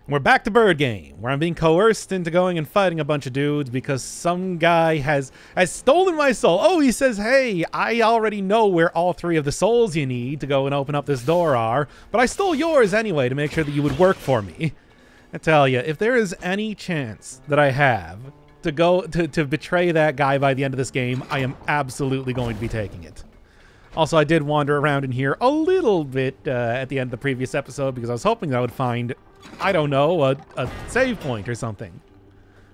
We're back to Bird Game, where I'm being coerced into going and fighting a bunch of dudes because some guy has stolen my soul. Oh, he says, hey, I already know where all 3 of the souls you need to go and open up this door are, but I stole yours anyway to make sure that you would work for me. I tell you, if there is any chance that I have to go to betray that guy by the end of this game, I am absolutely going to be taking it. Also, I did wander around in here a little bit at the end of the previous episode because I was hoping that I would find, I don't know, a save point or something.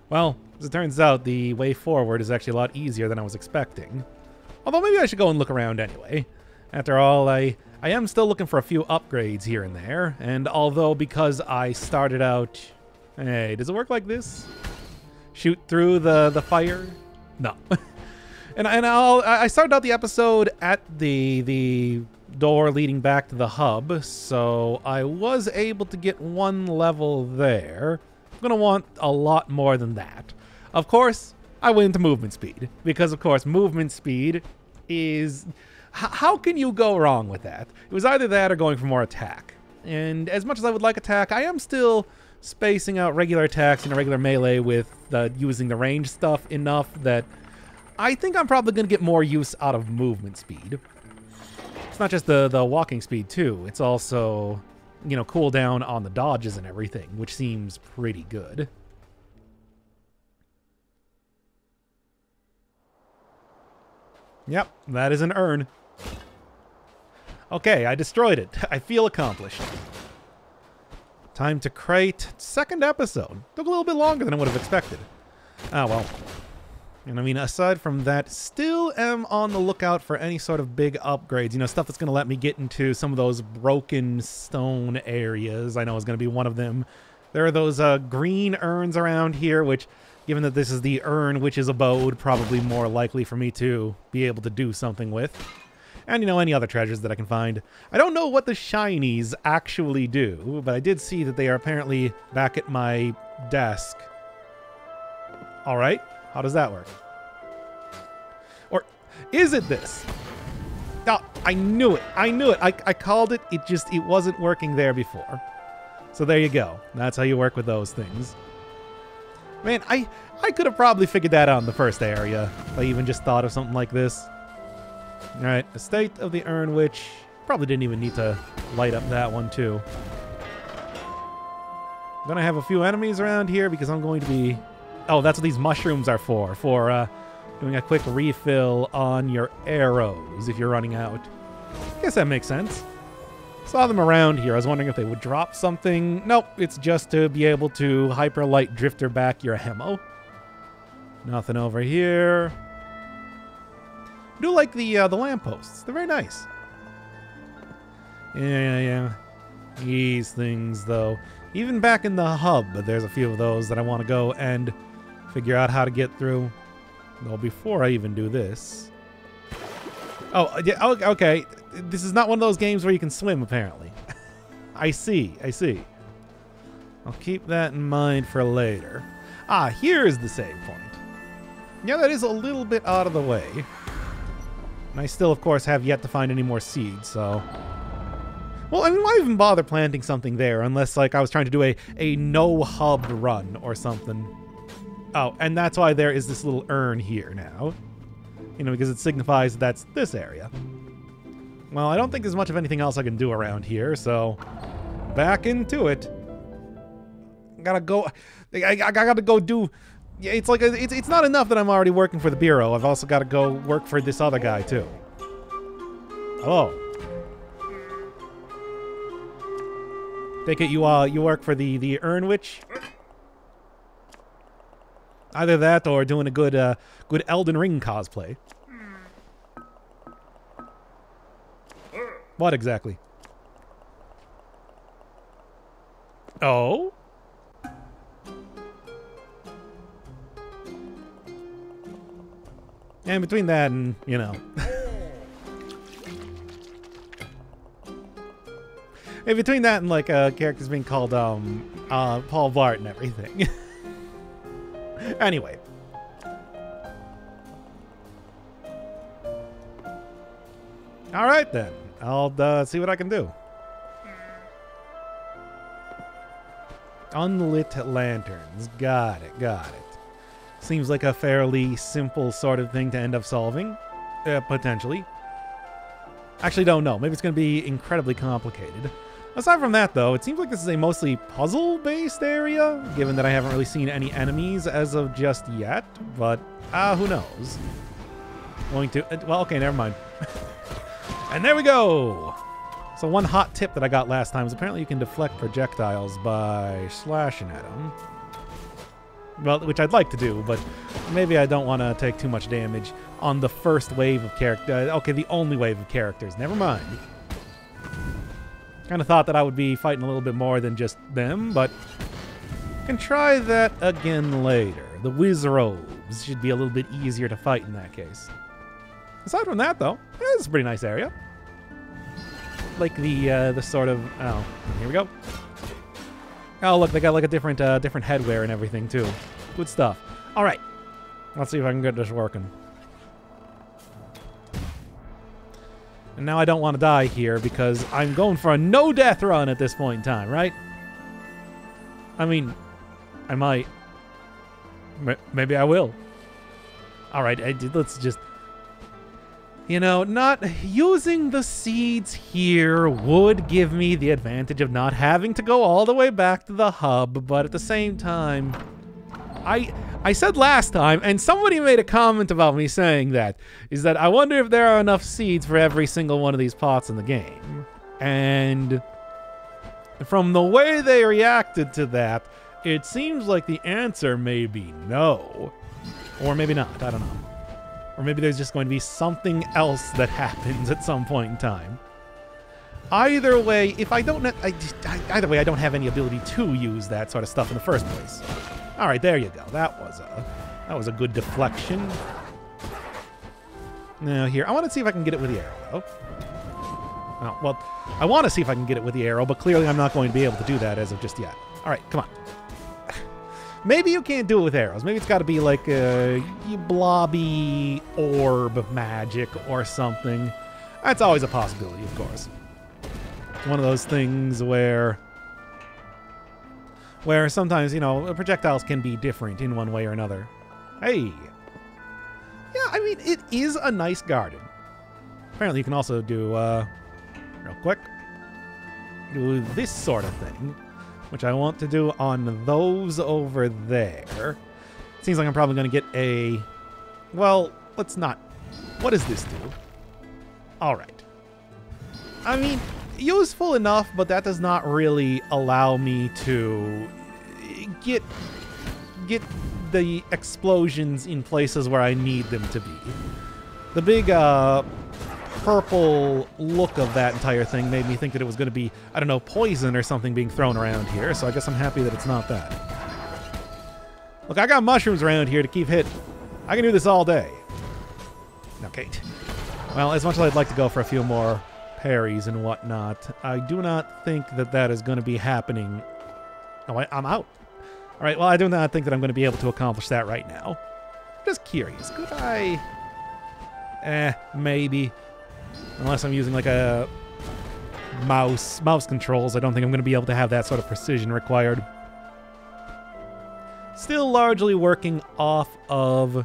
Well, as it turns out, the way forward is actually a lot easier than I was expecting. Although maybe I should go and look around anyway. After all, I am still looking for a few upgrades here and there, and although because I started out... Hey, does it work like this? Shoot through the fire? No. And I started out the episode at the door leading back to the hub, so I was able to get 1 level there. I'm going to want a lot more than that. Of course, I went into movement speed, because of course movement speed is... How can you go wrong with that? It was either that or going for more attack. And as much as I would like attack, I am still spacing out regular attacks in a regular melee with using the range stuff enough that I think I'm probably going to get more use out of movement speed. It's not just the walking speed, too. It's also, you know, cooldown on the dodges and everything, which seems pretty good. Yep, that is an urn. Okay, I destroyed it. I feel accomplished. Time to crate. 2nd episode. Took a little bit longer than I would have expected. Ah, well. And I mean, aside from that, still am on the lookout for any sort of big upgrades. You know, stuff that's going to let me get into some of those broken stone areas. I know is going to be one of them. There are those green urns around here, which, given that this is the urn witch's abode, probably more likely for me to be able to do something with. And, you know, any other treasures that I can find. I don't know what the shinies actually do, but I did see that they are apparently back at my desk. All right. How does that work? Or is it this? Oh, I knew it. I knew it. I called it. It wasn't working there before. So there you go. That's how you work with those things. Man, I could have probably figured that out in the first area if I even just thought of something like this. All right, Estate of the Urn Witch. Probably didn't even need to light up that one too. I'm gonna have a few enemies around here because I'm going to be... Oh, that's what these mushrooms are for doing a quick refill on your arrows if you're running out. I guess that makes sense. Saw them around here. I was wondering if they would drop something. Nope, it's just to be able to hyper light drifter back your ammo. Nothing over here. I do like the lampposts. They're very nice. Yeah. These things, though. Even back in the hub, there's a few of those that I want to go and figure out how to get through. Well, before I even do this... Oh, yeah, okay. This is not one of those games where you can swim, apparently. I see. I'll keep that in mind for later. Ah, here's the save point. Yeah, that is a little bit out of the way. And I still, of course, have yet to find any more seeds, so... Well, I mean, why even bother planting something there unless, like, I was trying to do a no-hub run or something? Oh, and that's why there is this little urn here now. You know, because it signifies that's this area. Well, I don't think there's much of anything else I can do around here, so... Back into it. I gotta go do... Yeah, it's like, it's not enough that I'm already working for the Bureau. I've also got to go work for this other guy, too. Hello. Take it you work for the Urn Witch? Either that or doing a good Elden Ring cosplay. What exactly? Oh? And between that and, you know... and between that and, like, characters being called, Paul Blart and everything. Anyway. Alright, then. I'll, see what I can do. Unlit lanterns. Got it, got it. Seems like a fairly simple sort of thing to end up solving. Potentially. Actually, don't know. Maybe it's going to be incredibly complicated. Aside from that, though, it seems like this is a mostly puzzle-based area, given that I haven't really seen any enemies as of just yet. But, who knows? Going to... well, okay, never mind. And there we go! So one hot tip that I got last time is apparently you can deflect projectiles by slashing at them. Well, which I'd like to do, but maybe I don't want to take too much damage on the first wave of characters. Okay, the only wave of characters. Never mind. Kind of thought that I would be fighting a little bit more than just them, but can try that again later. The Wizrobes should be a little bit easier to fight in that case. Aside from that, though, it's a pretty nice area. Like the sort of... oh, here we go. Oh, look, they got like a different headwear and everything, too. Good stuff. All right. Let's see if I can get this working. And now I don't want to die here because I'm going for a no-death run at this point in time, right? I mean, I might. Maybe I will. All right, let's just... you know, not using the seeds here would give me the advantage of not having to go all the way back to the hub, but at the same time, I said last time, and somebody made a comment about me saying that, is that I wonder if there are enough seeds for every single one of these pots in the game. And from the way they reacted to that, it seems like the answer may be no. Or maybe not, I don't know. Or maybe there's just going to be something else that happens at some point in time. Either way, if I don't... either way, I don't have any ability to use that sort of stuff in the first place. All right, there you go. That was a good deflection. Now here, I want to see if I can get it with the arrow, though. Oh, well, I want to see if I can get it with the arrow, but clearly I'm not going to be able to do that as of just yet. All right, come on. Maybe you can't do it with arrows. Maybe it's got to be like a blobby orb magic or something. That's always a possibility, of course. It's one of those things where sometimes, you know, projectiles can be different in one way or another. Hey. Yeah, I mean, it is a nice garden. Apparently you can also do, real quick, do this sort of thing, which I want to do on those over there. Seems like I'm probably going to get a... well, let's not... what does this do? All right. I mean, useful enough, but that does not really allow me to get the explosions in places where I need them to be. The big purple look of that entire thing made me think that it was going to be, I don't know, poison or something being thrown around here, so I guess I'm happy that it's not that. Look, I got mushrooms around here to keep hitting. I can do this all day. Okay. Well, as much as I'd like to go for a few more parries and whatnot, I do not think that that is going to be happening. Oh, I'm out. All right, well, I do not think that I'm going to be able to accomplish that right now. Just curious. Could I... maybe. Unless I'm using like a mouse controls, I don't think I'm going to be able to have that sort of precision required. Still largely working off of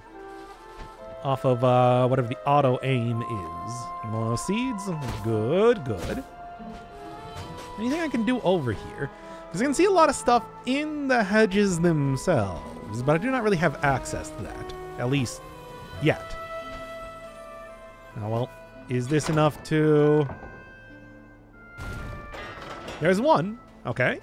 whatever the auto aim is. One of those seeds. Good, good. Anything I can do over here? Because I can see a lot of stuff in the hedges themselves, but I do not really have access to that. At least, yet. Oh, well, is this enough to... there's one. Okay.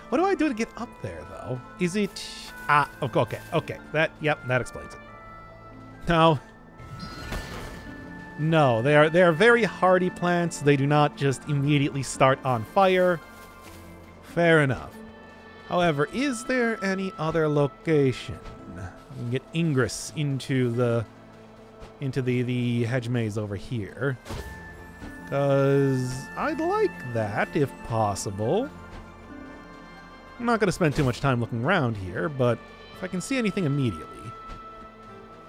What do I do to get up there, though? Is it... ah, okay, okay. Yep, that explains it. No. No, they are very hardy plants. They do not just immediately start on fire. Fair enough. However, is there any other location? I can get Ingress into the hedge maze over here. Because I'd like that, if possible. I'm not going to spend too much time looking around here, but if I can see anything immediately.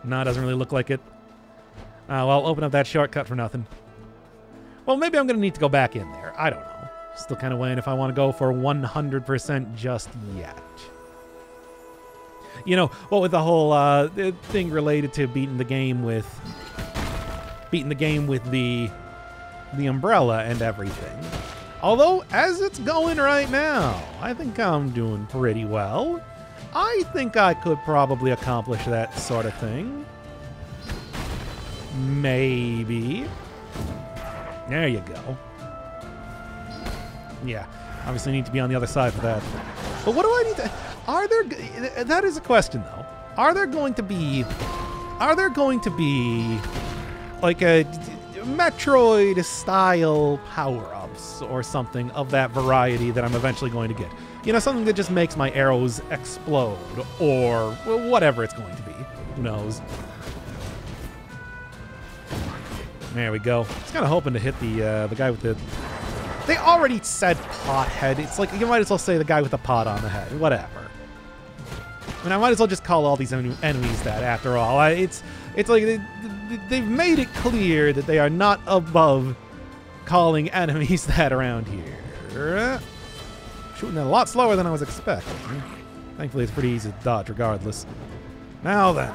No, it doesn't really look like it. Well, I'll open up that shortcut for nothing. Well, maybe I'm going to need to go back in there. I don't know. Still kind of weighing if I want to go for 100% just yet. You know, what with the whole thing related to beating the game with the umbrella and everything. Although, as it's going right now, I think I'm doing pretty well. I think I could probably accomplish that sort of thing. Maybe. There you go. Yeah, obviously need to be on the other side for that. But what do I need to... Are there... That is a question, though. Are there going to be... like a Metroid-style power-ups or something of that variety that I'm eventually going to get? You know, something that just makes my arrows explode or whatever it's going to be. Who knows? There we go. I was kind of hoping to hit the guy with the... They already said pothead. It's like, you might as well say the guy with the pot on the head. Whatever. I mean, I might as well just call all these enemies that, after all. It's like they've made it clear that they are not above calling enemies that around here. Shooting a lot slower than I was expecting. Thankfully, it's pretty easy to dodge regardless. Now then.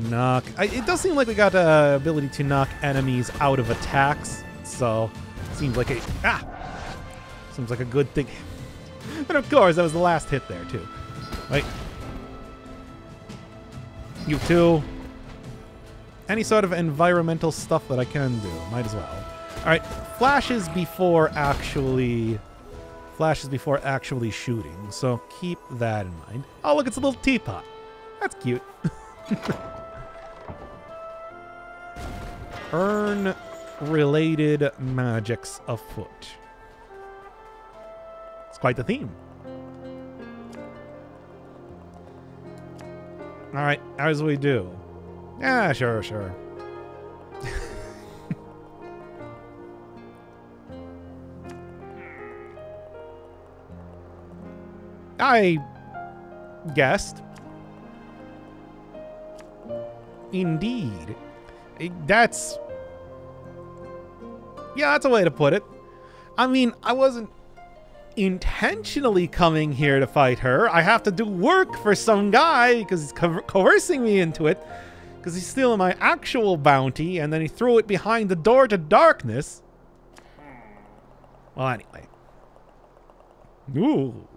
Knock. It does seem like we got the ability to knock enemies out of attacks, so seems like seems like a good thing. And of course, that was the last hit there too. Wait. You too. Any sort of environmental stuff that I can do, might as well. All right, flashes before actually shooting. So keep that in mind. Oh, look, it's a little teapot. That's cute. Urn-related magics afoot. It's quite the theme. All right, as we do. Yeah, sure. I guessed. Indeed. That's a way to put it. I mean, I wasn't intentionally coming here to fight her. I have to do work for some guy because he's coercing me into it because he's stealing my actual bounty and then he threw it behind the door to darkness. Well, anyway. Ooh.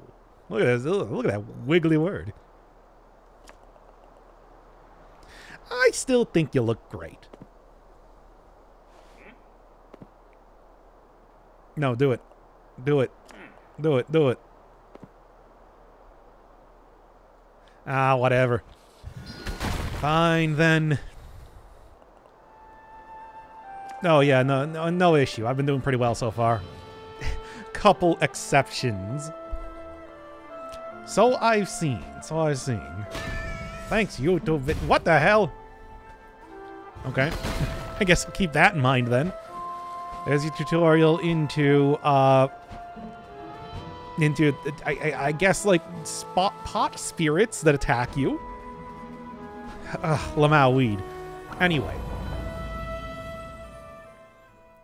Look at this. Look at that wiggly word. I still think you look great. No, do it. Do it. Do it. Do it. Ah, whatever. Fine, then. Oh, yeah, no issue. I've been doing pretty well so far. Couple exceptions. So I've seen. Thanks, YouTube. What the hell? Okay. I guess I'll keep that in mind then. There's your tutorial into I guess, like, pot spirits that attack you. Lamau weed. Anyway.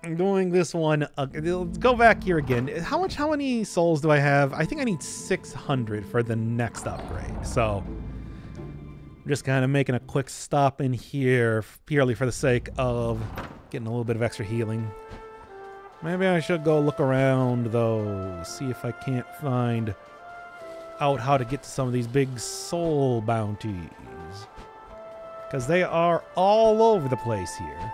I'm doing this one. Let's go back here again. How many souls do I have? I think I need 600 for the next upgrade. So, I'm just kind of making a quick stop in here purely for the sake of getting a little bit of extra healing. Maybe I should go look around, though. See if I can't find out how to get to some of these big soul bounties. Because they are all over the place here.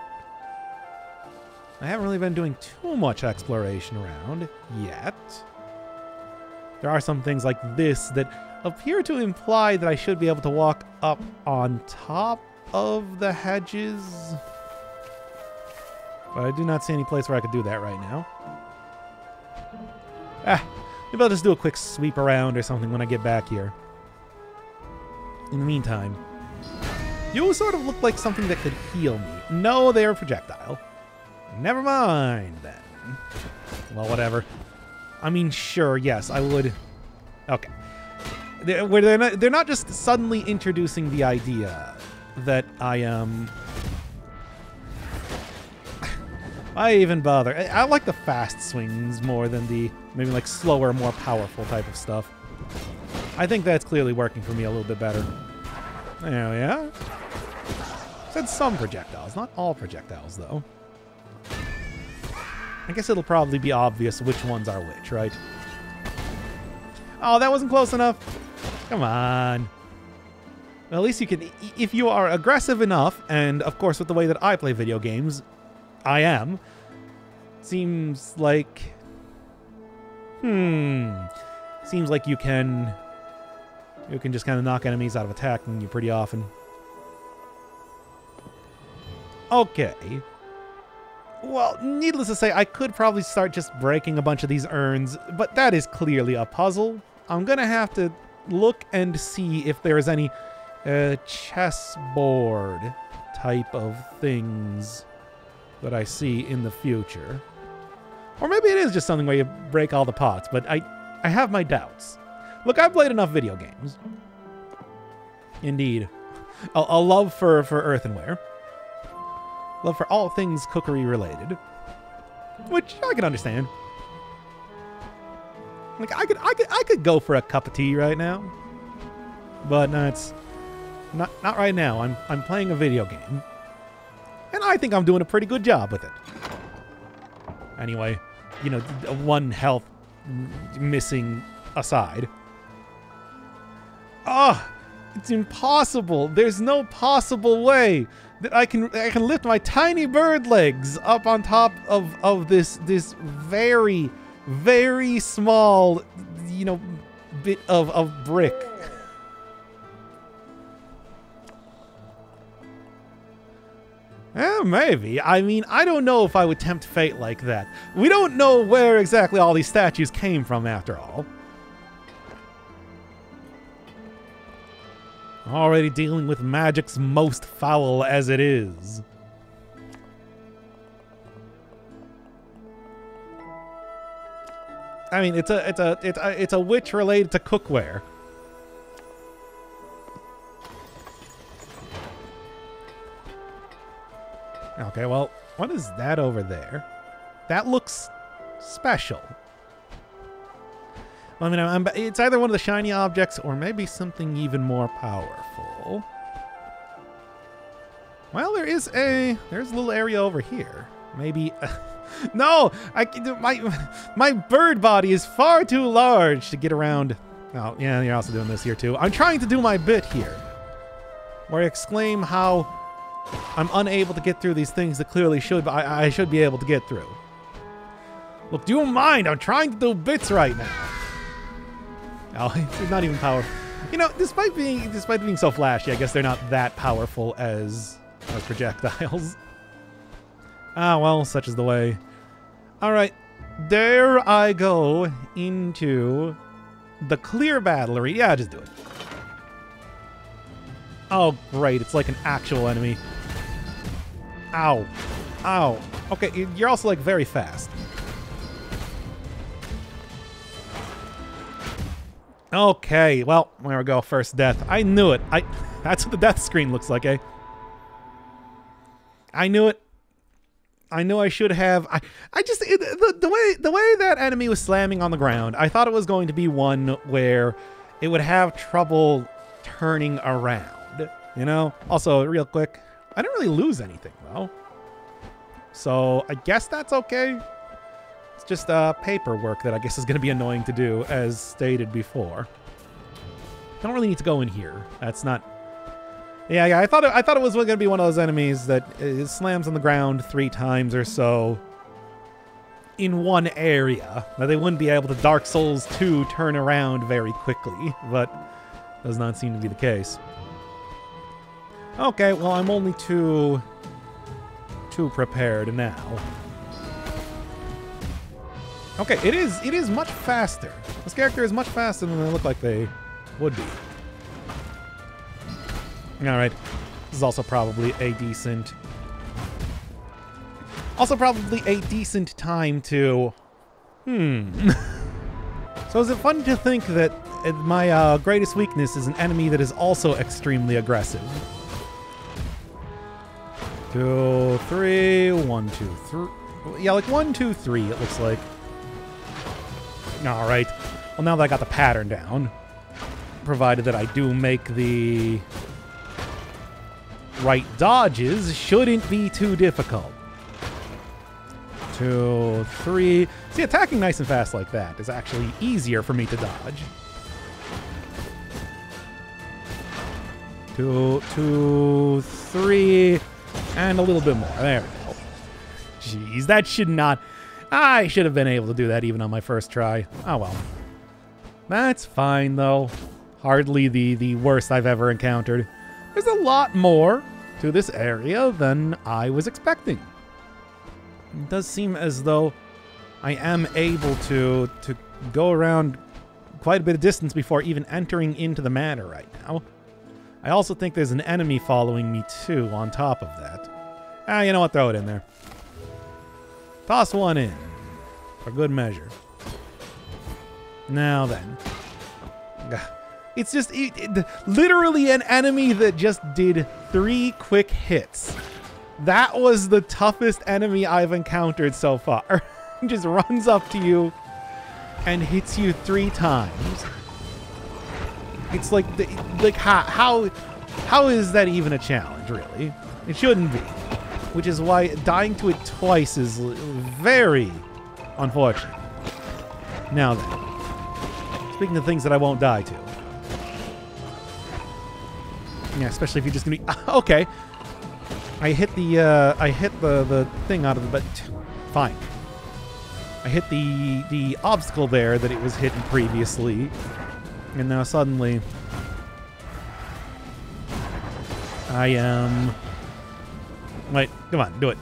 I haven't really been doing too much exploration around yet. There are some things like this that appear to imply that I should be able to walk up on top of the hedges. But I do not see any place where I could do that right now. Maybe I'll just do a quick sweep around or something when I get back here. In the meantime, you sort of look like something that could heal me. No, they're a projectile. Never mind, then. Well, whatever. I mean, sure, yes, I would... Okay. They're not just suddenly introducing the idea that I am... Why even bother? I like the fast swings more than the maybe like slower, more powerful type of stuff. I think that's clearly working for me a little bit better. There we are. Said some projectiles, not all projectiles though. I guess it'll probably be obvious which ones are which, right? Oh, that wasn't close enough. Come on. Well, at least you can, if you are aggressive enough, and of course with the way that I play video games, I am. Seems like... Seems like you can just kind of knock enemies out of attacking you pretty often. Okay. Well, needless to say, I could probably start just breaking a bunch of these urns, but that is clearly a puzzle. I'm gonna have to look and see if there is any chessboard type of things that I see in the future. Or maybe it is just something where you break all the pots, but I have my doubts. Look, I've played enough video games. Indeed. A love for earthenware. Love for all things cookery related. Which I can understand. Like I could go for a cup of tea right now. But no, it's not right now. I'm playing a video game. And I think I'm doing a pretty good job with it. Anyway, you know, one health missing aside. Oh, it's impossible. There's no possible way that I can lift my tiny bird legs up on top of this very, very small, you know, bit of brick. Maybe. I mean, I don't know if I would tempt fate like that. We don't know where exactly all these statues came from, after all. Already dealing with magic's most foul as it is. I mean, it's a witch related to cookware. Okay, well, what is that over there? That looks special. Well, I mean, it's either one of the shiny objects or maybe something even more powerful. Well, there's a little area over here. Maybe... no! My bird body is far too large to get around. Oh, yeah, you're also doing this here, too. I'm trying to do my bit here, where I exclaim how I'm unable to get through these things that clearly I should be able to get through. Look, do you mind? I'm trying to do bits right now. Oh, it's not even powerful. You know, despite being so flashy, I guess they're not that powerful as projectiles. Ah, well, such is the way. All right, there I go into the clear battlery. Yeah, just do it. Oh, great, it's like an actual enemy. Ow. Ow. Okay, you're also, like, very fast. Okay, well, there we go, first death. I knew it. That's what the death screen looks like, eh? I knew it. I knew I should have. The way that enemy was slamming on the ground, I thought it was going to be one where it would have trouble turning around, you know? Also, real quick, I didn't really lose anything, though. So, I guess that's okay. It's just paperwork that I guess is going to be annoying to do, as stated before. Don't really need to go in here. That's not... Yeah, I thought it was going to be one of those enemies that slams on the ground 3 times or so in one area. Now, they wouldn't be able to Dark Souls 2 turn around very quickly, but does not seem to be the case. Okay, well, I'm only too prepared now. Okay, it is much faster. This character is much faster than they look like they would be. Alright. This is also probably a decent... time to... So is it fun to think that my greatest weakness is an enemy that is also extremely aggressive? 2, 3, 1, 2, 3... Yeah, like 1, 2, 3, it looks like. All right. Well, now that I got the pattern down, provided that I do make the right dodges, shouldn't be too difficult. 2, 3. See, attacking nice and fast like that is actually easier for me to dodge. 2, 2, 3, and a little bit more. There we go. Jeez, that should not... I should have been able to do that even on my first try. Oh, well. That's fine, though. Hardly the worst I've ever encountered. There's a lot more to this area than I was expecting. It does seem as though I am able to go around quite a bit of distance before even entering into the manor right now. I also think there's an enemy following me, too, on top of that. Ah, you know what? Throw it in there. Toss one in. For good measure. Now then. It's just literally an enemy that just did 3 quick hits. That was the toughest enemy I've encountered so far. Just runs up to you and hits you 3 times. It's like, how is that even a challenge, really? It shouldn't be. Which is why dying to it twice is very unfortunate. Now then. Speaking of things that I won't die to. Yeah, especially if you're just gonna be... Okay. I hit the thing out of the... But fine. I hit the obstacle there that it was hitting previously. And now suddenly... I am... Wait, come on, do it.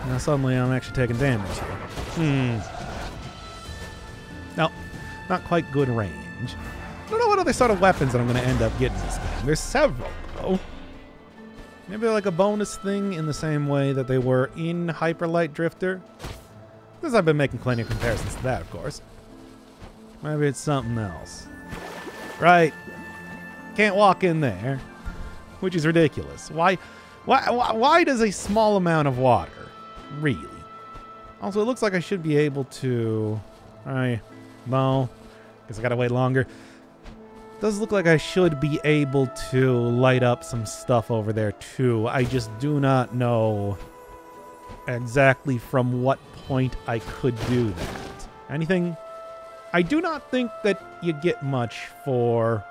Now suddenly I'm actually taking damage here. No, not quite good range. I don't know what other sort of weapons that I'm going to end up getting this game. There's several, though. Maybe they're like a bonus thing in the same way that they were in Hyper Light Drifter. Because I've been making plenty of comparisons to that, of course. Maybe it's something else. Right. Can't walk in there. Which is ridiculous. Why does a small amount of water? Really? Also, it looks like I should be able to... Alright. No. Guess I gotta wait longer. Does look like I should be able to light up some stuff over there, too. I just do not know exactly from what point I could do that. Anything? I do not think that you get much for...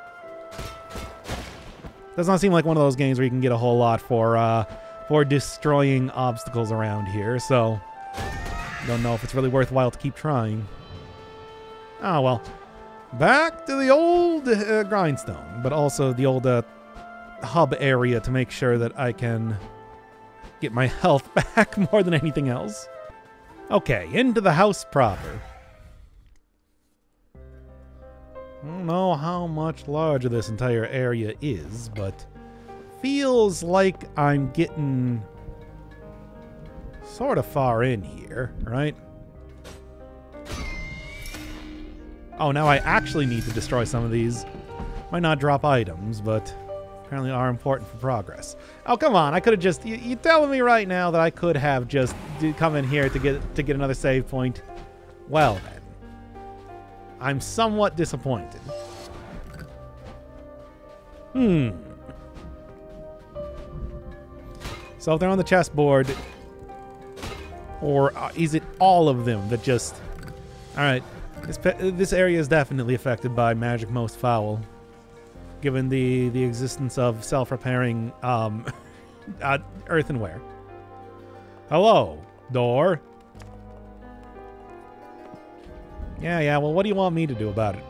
Does not seem like one of those games where you can get a whole lot for destroying obstacles around here, so don't know if it's really worthwhile to keep trying. Oh, well. Back to the old grindstone, but also the old hub area to make sure that I can get my health back more than anything else. Okay, into the house proper. I don't know how much larger this entire area is, but feels like I'm getting sort of far in here, right? Oh, now I actually need to destroy some of these. Might not drop items, but apparently are important for progress. Oh, come on. I could have just... You're telling me right now that I could have just come in here to get another save point? Well, then. I'm somewhat disappointed. So if they're on the chessboard, or is it all of them that just... Alright, this area is definitely affected by Magic Most Foul, given the existence of self-repairing earthenware. Hello, door. Yeah, well, what do you want me to do about it?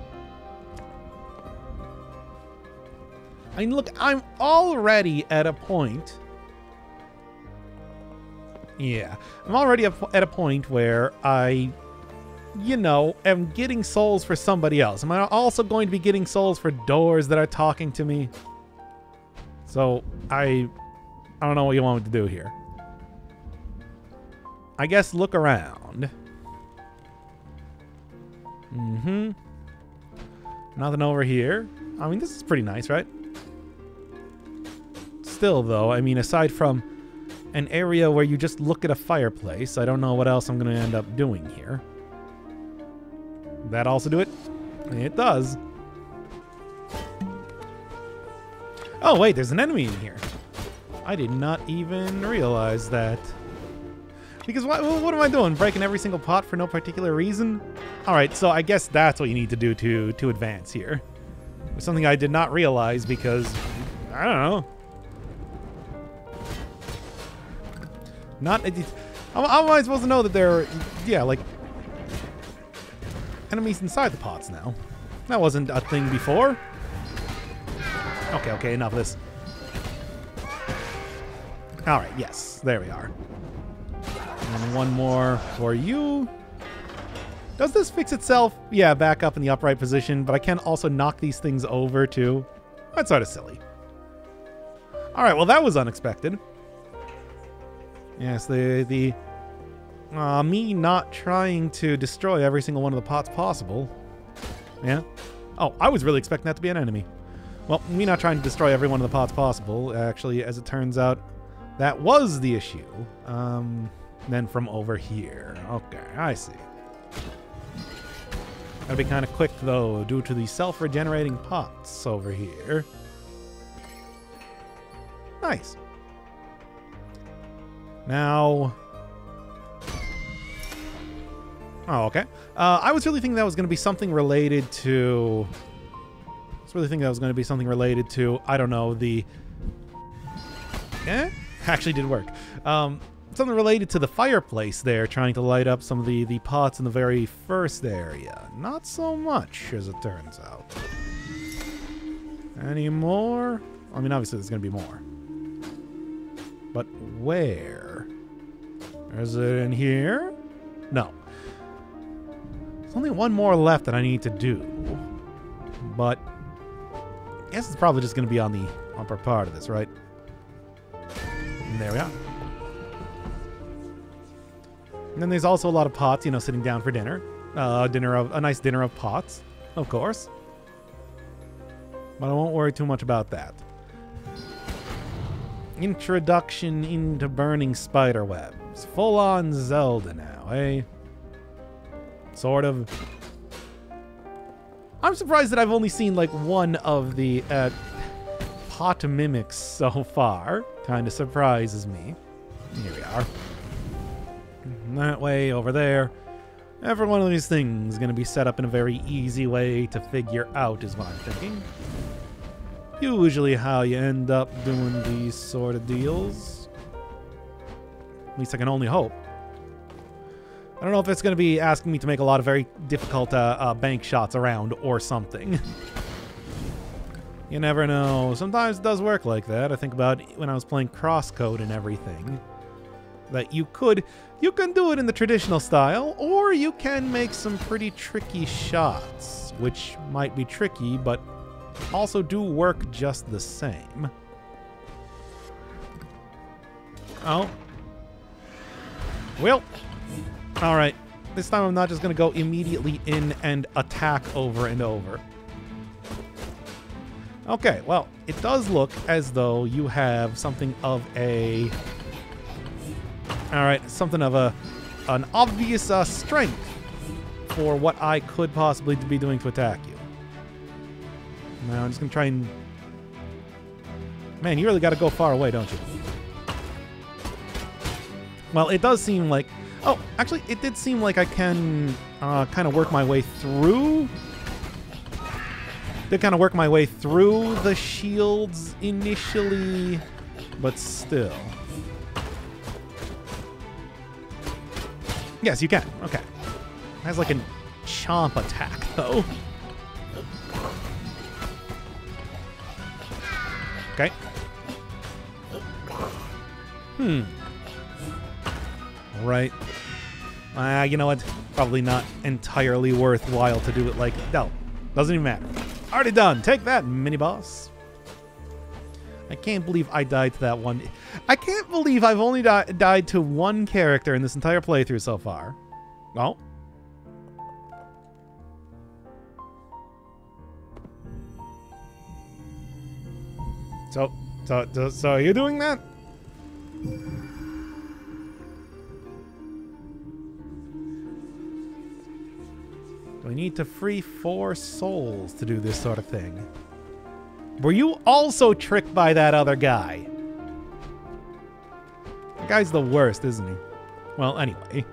I mean, look, I'm already at a point... Yeah, I'm already at a point where I, you know, am getting souls for somebody else. Am I also going to be getting souls for doors that are talking to me? So, I don't know what you want me to do here. I guess look around. Nothing over here. I mean, this is pretty nice, right? Still, though, I mean, aside from an area where you just look at a fireplace. I don't know what else I'm going to end up doing here. That also do it? It does. Oh, wait, there's an enemy in here. I did not even realize that. Because what am I doing? Breaking every single pot for no particular reason? Alright, so I guess that's what you need to do to advance here. It's something I did not realize because, I don't know. How am I supposed to know that there are, yeah, like, enemies inside the pots now? That wasn't a thing before. Okay, enough of this. Alright, yes, there we are. And one more for you. Does this fix itself? Yeah, back up in the upright position, but I can also knock these things over too. That's sort of silly. Alright, well that was unexpected. Yes, me not trying to destroy every single one of the pots possible. Yeah. Oh, I was really expecting that to be an enemy. Well, me not trying to destroy every one of the pots possible, actually, as it turns out, that was the issue. Then from over here. Okay, I see. Gotta be kind of quick, though, due to the self-regenerating pots over here. Nice. Now... Oh, okay. I was really thinking that was going to be something related to... I don't know, the... Actually did work. Something related to the fireplace there, trying to light up some of the pots in the very first area. Not so much, as it turns out. Any more? I mean, obviously there's going to be more. But where? Is it in here? No. There's only one more left that I need to do. But I guess it's probably just going to be on the upper part of this, right? And there we are. And then there's also a lot of pots, you know, sitting down for dinner. A nice dinner of pots, of course. But I won't worry too much about that. Introduction into burning spider webs. Full-on Zelda now, eh? Sort of. I'm surprised that I've only seen, like, one of the pot mimics so far. Kind of surprises me. Here we are. That way, over there. Every one of these things is going to be set up in a very easy way to figure out, is what I'm thinking. Usually how you end up doing these sort of deals. At least I can only hope. I don't know if it's going to be asking me to make a lot of very difficult bank shots around or something. You never know. Sometimes it does work like that. I think about when I was playing Crosscode and everything. That you can do it in the traditional style, or you can make some pretty tricky shots, which might be tricky, but also do work just the same. Oh. Well. Alright. This time I'm not just going to go immediately in and attack over and over. Okay, well, it does look as though you have something of a... Alright, something of an obvious strength for what I could possibly be doing to attack you. Now I'm just going to try and... Man, you really got to go far away, don't you? Well, it does seem like... Oh, actually, it did seem like I can kind of work my way through... Did kind of work my way through the shields initially, but still. Yes, you can. Okay. It has like a chomp attack, though. Okay. Right. You know what? Probably not entirely worthwhile to do it like... No. Doesn't even matter. Already done. Take that, mini-boss. I can't believe I died to that one. I can't believe I've only died to one character in this entire playthrough so far. Oh. So are you doing that? Need to free 4 souls to do this sort of thing. Were you also tricked by that other guy? That guy's the worst, isn't he? Well, anyway.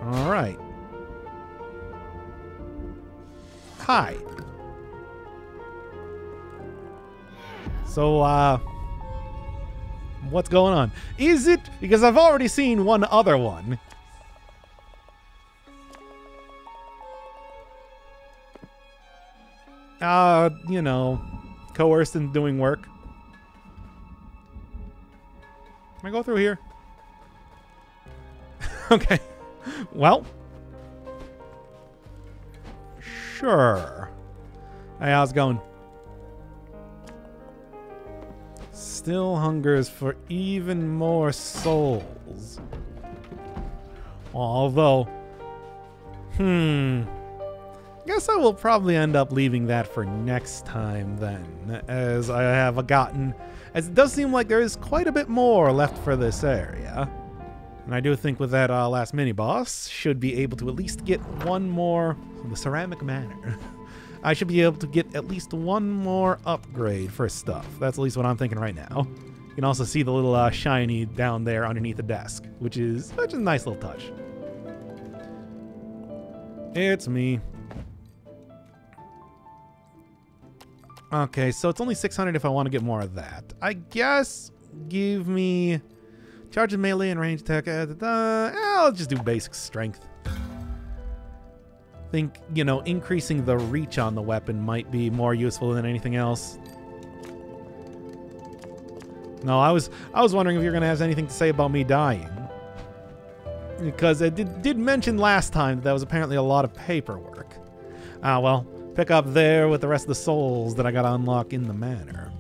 Alright. Hi. So, what's going on? Is it? Because I've already seen one other one. You know, coerced into doing work. Can I go through here? Okay. Well. Sure. Hey, how's it going? Still hungers for even more souls. Although, guess I will probably end up leaving that for next time then, as it does seem like there is quite a bit more left for this area. And I do think with that last mini-boss, should be able to at least get one more, the Ceramic Manor. I should be able to get at least one more upgrade for stuff. That's at least what I'm thinking right now. You can also see the little shiny down there underneath the desk, which is a nice little touch. It's me. Okay, so it's only 600 if I want to get more of that. I guess give me charge of melee and range attack. I'll just do basic strength. Think, you know, increasing the reach on the weapon might be more useful than anything else. No, I was wondering if you're gonna have anything to say about me dying, because it did mention last time that was apparently a lot of paperwork. Well, pick up there with the rest of the souls that I gotta unlock in the manor.